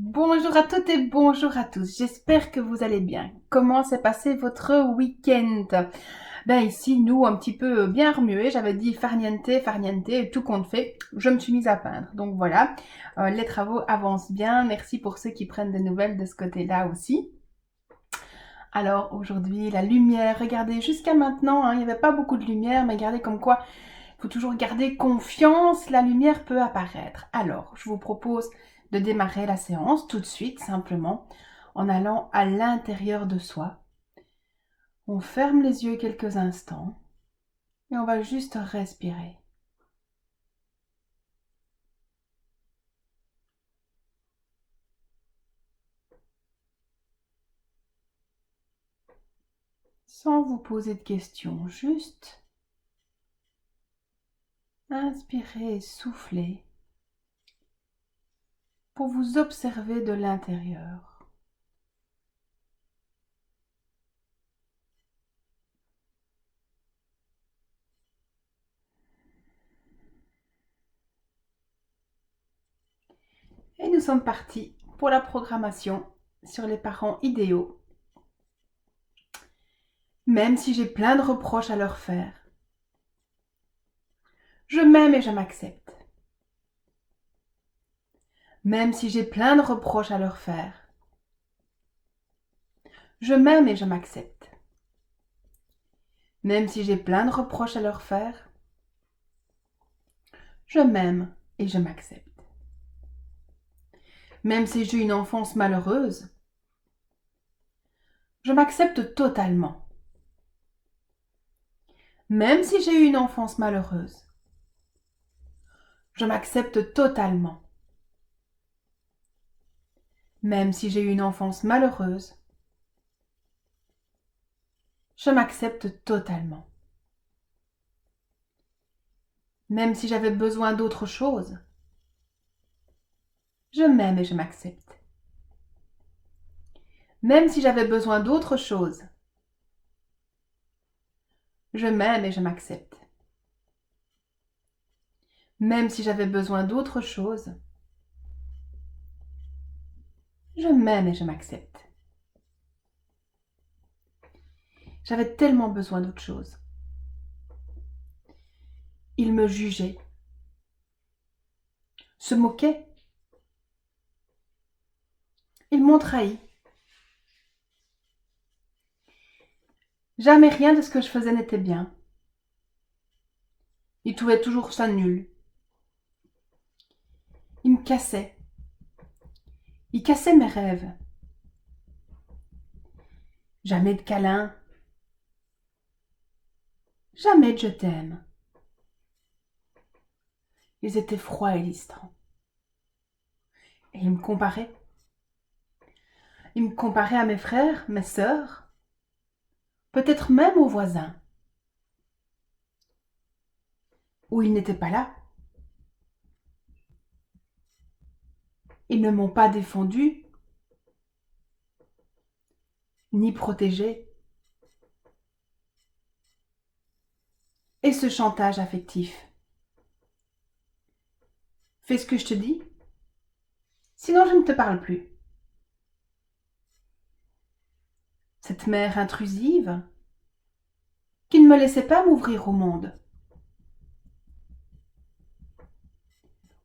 Bonjour à toutes et bonjour à tous. J'espère que vous allez bien. Comment s'est passé votre week-end? Ben ici, nous, un petit peu bien remué. J'avais dit farniente, farniente, et tout compte fait, je me suis mise à peindre. Donc voilà, les travaux avancent bien. Merci pour ceux qui prennent des nouvelles de ce côté-là aussi. Alors aujourd'hui, la lumière, regardez, jusqu'à maintenant, il n'y avait pas beaucoup de lumière, mais regardez comme quoi il faut toujours garder confiance, la lumière peut apparaître. Alors, je vous propose de démarrer la séance tout de suite, simplement, en allant à l'intérieur de soi. On ferme les yeux quelques instants et on va juste respirer. Sans vous poser de questions, juste inspirez et soufflez pour vous observer de l'intérieur. Et nous sommes partis pour la programmation sur les parents idéaux. Même si j'ai plein de reproches à leur faire, je m'aime et je m'accepte. Même si j'ai plein de reproches à leur faire, je m'aime et je m'accepte. Même si j'ai plein de reproches à leur faire, je m'aime et je m'accepte. Même si j'ai une enfance malheureuse, je m'accepte totalement. Même si j'ai eu une enfance malheureuse, je m'accepte totalement. Même si j'ai eu une enfance malheureuse, je m'accepte totalement. Même si j'avais besoin d'autre chose, je m'aime et je m'accepte. Même si j'avais besoin d'autre chose, je m'aime et je m'accepte. Même si j'avais besoin d'autre chose, je m'aime et je m'accepte. J'avais tellement besoin d'autre chose. Ils me jugeaient, se moquaient. Ils m'ont trahi. Jamais rien de ce que je faisais n'était bien. Ils trouvaient toujours ça nul. Ils me cassaient. Ils cassaient mes rêves. Jamais de câlins. Jamais de je t'aime. Ils étaient froids et distants. Et ils me comparaient. Ils me comparaient à mes frères, mes sœurs, peut-être même aux voisins. Où ils n'étaient pas là. Ils ne m'ont pas défendu, ni protégé. Et ce chantage affectif. Fais ce que je te dis, sinon je ne te parle plus. Cette mère intrusive qui ne me laissait pas m'ouvrir au monde.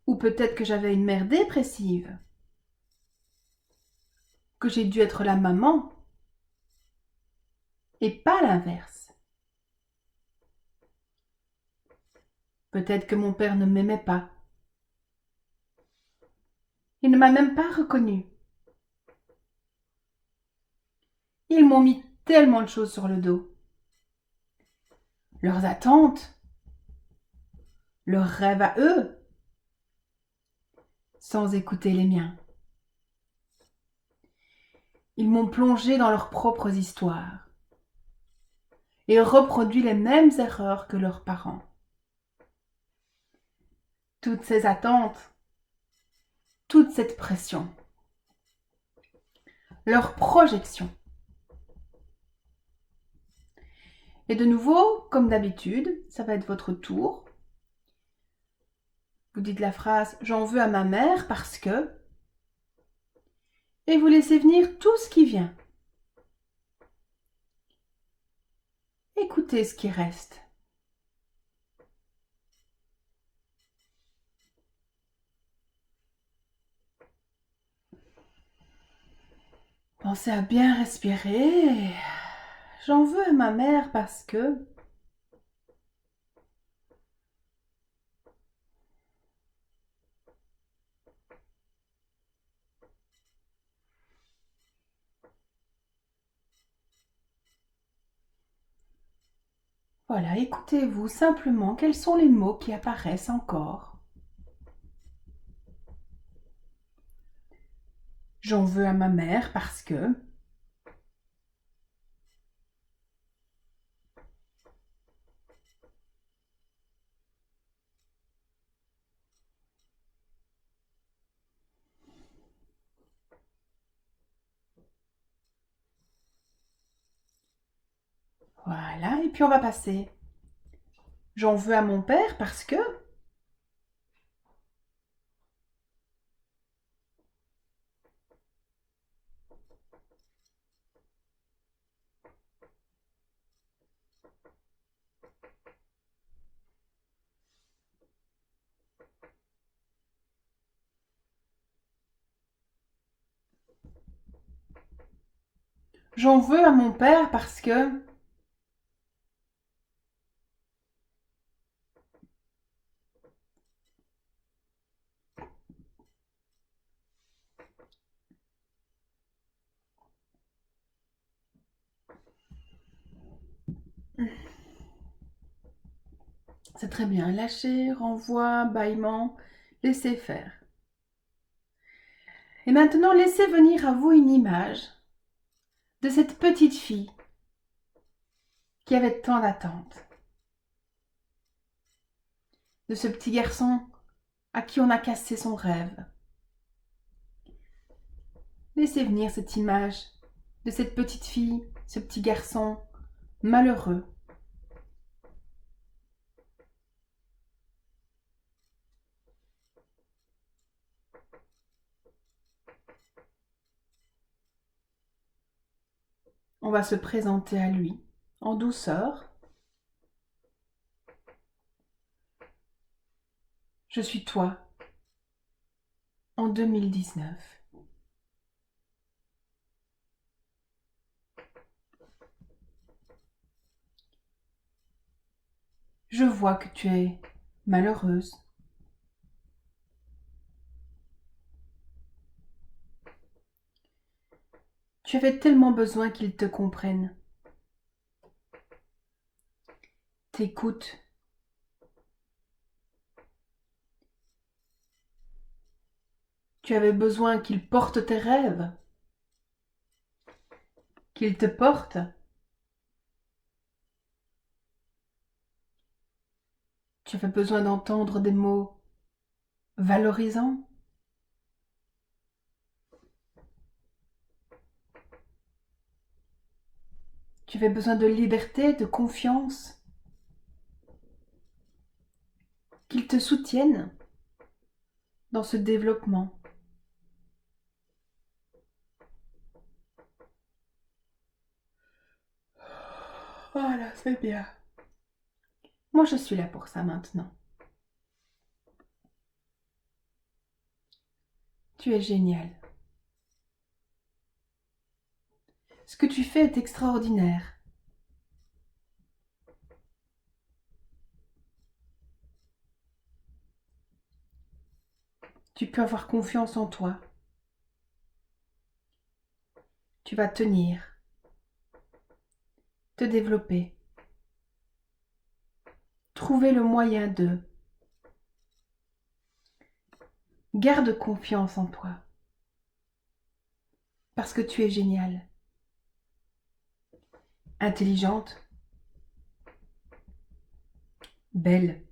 Ou peut-être que j'avais une mère dépressive, que j'ai dû être la maman et pas l'inverse. Peut-être que mon père ne m'aimait pas. Il ne m'a même pas reconnue. Ils m'ont mis tellement de choses sur le dos. Leurs attentes, leurs rêves à eux, sans écouter les miens. Ils m'ont plongé dans leurs propres histoires et reproduit les mêmes erreurs que leurs parents. Toutes ces attentes, toute cette pression, leurs projections. Et de nouveau, comme d'habitude, ça va être votre tour. Vous dites la phrase « J'en veux à ma mère parce que… » Et vous laissez venir tout ce qui vient. Écoutez ce qui reste. Pensez à bien respirer. J'en veux à ma mère parce que... Voilà, écoutez-vous simplement quels sont les mots qui apparaissent encore. J'en veux à ma mère parce que... Voilà, et puis on va passer. J'en veux à mon père parce que... J'en veux à mon père parce que... C'est très bien. Lâcher, renvoi, bâillement, laissez faire. Et maintenant, laissez venir à vous une image de cette petite fille qui avait tant d'attentes. De ce petit garçon à qui on a cassé son rêve. Laissez venir cette image de cette petite fille, ce petit garçon malheureux. On va se présenter à lui en douceur. Je suis toi en 2019. Je vois que tu es malheureuse. Tu avais tellement besoin qu'il te comprenne. T'écoute. Tu avais besoin qu'il porte tes rêves. Qu'il te porte. Tu avais besoin d'entendre des mots valorisants. Tu avais besoin de liberté, de confiance. Qu'il te soutienne dans ce développement. Voilà, c'est bien. Moi, je suis là pour ça maintenant. Tu es génial. Ce que tu fais est extraordinaire. Tu peux avoir confiance en toi. Tu vas tenir, te développer, trouver le moyen de. Garde confiance en toi, parce que tu es géniale, intelligente, belle.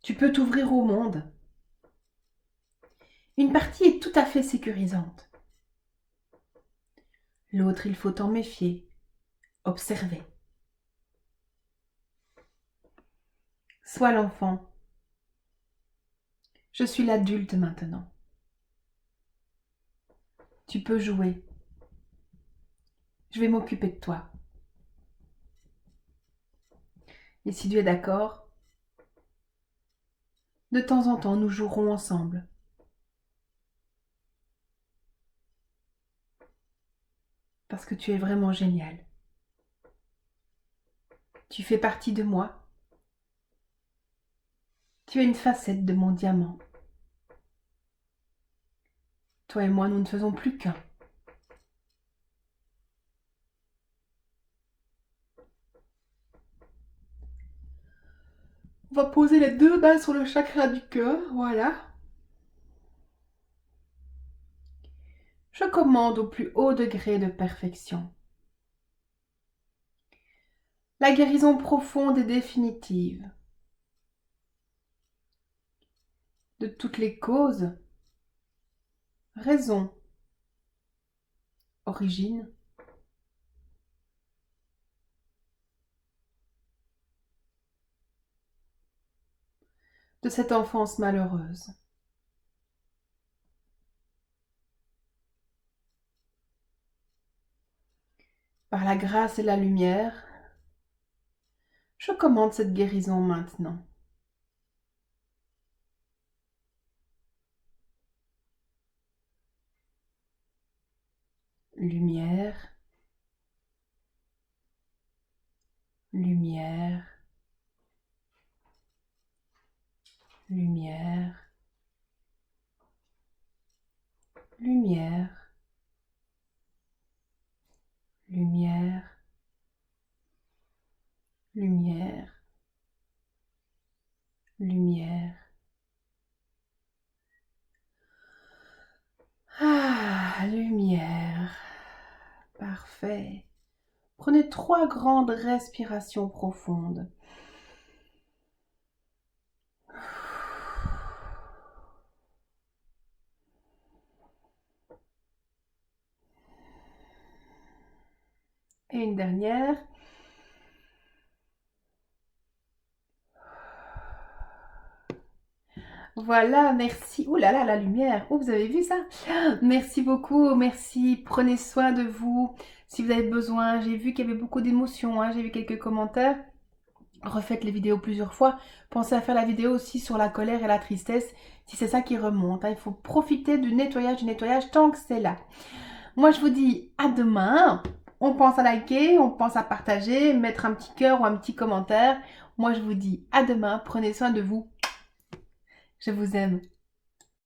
Tu peux t'ouvrir au monde. Une partie est tout à fait sécurisante. L'autre, il faut t'en méfier, observer. Sois l'enfant Je suis l'adulte maintenant. Tu peux jouer. Je vais m'occuper de toi. Et si tu es d'accord, de temps en temps, nous jouerons ensemble. Parce que tu es vraiment génial. Tu fais partie de moi. Tu es une facette de mon diamant. Toi et moi, nous ne faisons plus qu'un. On va poser les deux mains sur le chakra du cœur, voilà. Je commande au plus haut degré de perfection. La guérison profonde et définitive de toutes les causes, raisons, origines, de cette enfance malheureuse. Par la grâce et la lumière, je commande cette guérison maintenant. Lumière, lumière, lumière, lumière, lumière, lumière, lumière. Ah, lumière. Parfait. Prenez 3 grandes respirations profondes. Et une dernière. Voilà, merci. Ouh là là, la lumière. Oh, vous avez vu ça? Merci beaucoup, merci. Prenez soin de vous. Si vous avez besoin, j'ai vu qu'il y avait beaucoup d'émotions, hein, j'ai vu quelques commentaires. Refaites les vidéos plusieurs fois. Pensez à faire la vidéo aussi sur la colère et la tristesse, si c'est ça qui remonte, hein. Il faut profiter du nettoyage tant que c'est là. Moi, je vous dis à demain. On pense à liker, on pense à partager, mettre un petit cœur ou un petit commentaire. Moi, je vous dis à demain. Prenez soin de vous. Je vous aime.